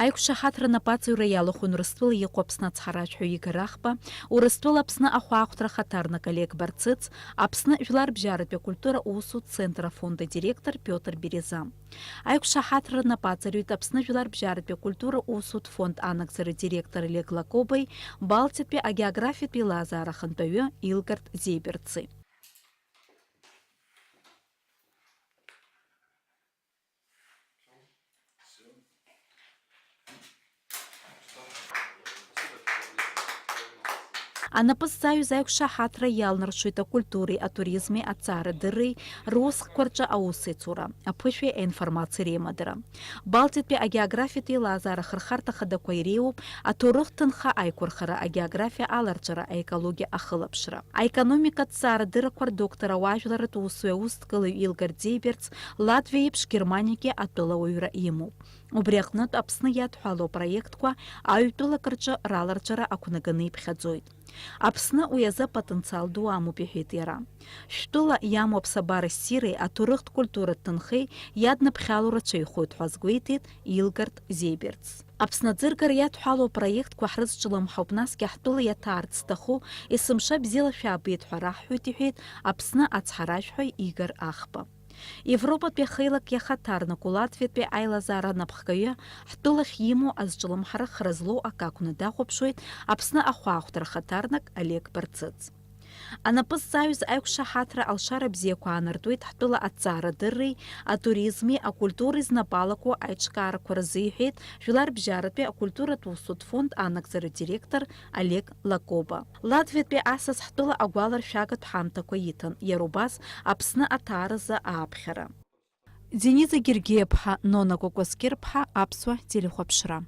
Аиқәшаҳаҭра напаҵаҩра иалахәын Урыстәыла иҟоу Аԥсны ацҳаражәҳәаҩ Игор Ахба, Урыстәыла Аԥсны ахәаахәҭра хаҭарнак Олег Барцыц, Аԥсны жәларбжьаратәи акультура усу центр афонда директор Пиотр Береза. Аиқәшаҳаҭра напаҵаҩит Аԥсны жәларбжьаратәи акультура усутә фонд анагӡара директор Олег Лакобеи, Балтиатәи агеографиатәи еилазаара ахантәаҩы Илгарт Зеиберци. Анапыззаҩыз аиқәшаҳаҭра иалнаршоит акультуреи, атуризми, аҵаарадырреи, русхқәа рҿы аусеицура, аԥышәеи аинформациеи реимадара. Балтиатәи агеографиатәи еилазаара ахырхарҭа хадақәа иреиуоуп аҭоурых ҭынха аиқәырхара, агеографиа аларҵәара, аекологиа ахылаԥшра. Аекономика аҭҵаарадыррақәа рдоктор ауаажәларатә усуи аусҭгылаҩ Илгарт Зеиберц Латвиа еиԥш Германиагьы атәылауаҩра имоуп. Убри аҟнытә Аԥсны иадҳәалоу апроектқәа аҩтәылак рҿы раларҵәара ақәнаганы иԥхьаӡоит. Аԥсны уи азы апотенциал ду амоуп иҳәеит иара. Шәтәыла иамоу аԥсабара ссиреи аҭоурыхтә культуратә ҭынхеи иадныԥхьало рацәаҩхоит ҳәа азгәеиҭеит Илгарт Зеиберц. Аԥсны аӡыргара иадҳәалоу апроектқәа ҳрызҿлымҳауп, насгьы ҳтәыла иаҭаарц зҭаху есымша бзиала шәаабеит ҳәа раҳҳәоит, иҳәеит Аԥсны ацҳаражәҳәаҩ Игор Ахба. Европатәи ахеилак иахаҭарнаку Латвиатәи аилазаара анапхгаҩы ҳтәылахь имоу азҿлымҳара хра злоу ак акәны дахәаԥшуеит Аԥсны ахәаахәҭра хаҭарнак Олег Барцыц. Анапыззаҩыз аиқәшаҳаҭра алшара бзиақәа аанартуеит ҳтәыла аҭҵаарадырреи, атуризми, акультуреи знапалақәоу аиҿкаарақәа рзы, иҳәеит жәларбжьаратәи акультуратә усутә фонд анагӡара директор Олег Лакоба. Латвиатәи асас ҳтәыла агәаларшәагатә ҳамҭақәа иҭан, иара убас Аԥсны аҭааразы ааԥхьара. Дениза Гергиев-ԥҳа, Нона Кокоскер-ԥҳа, Аԥсуа телехәаԥшра.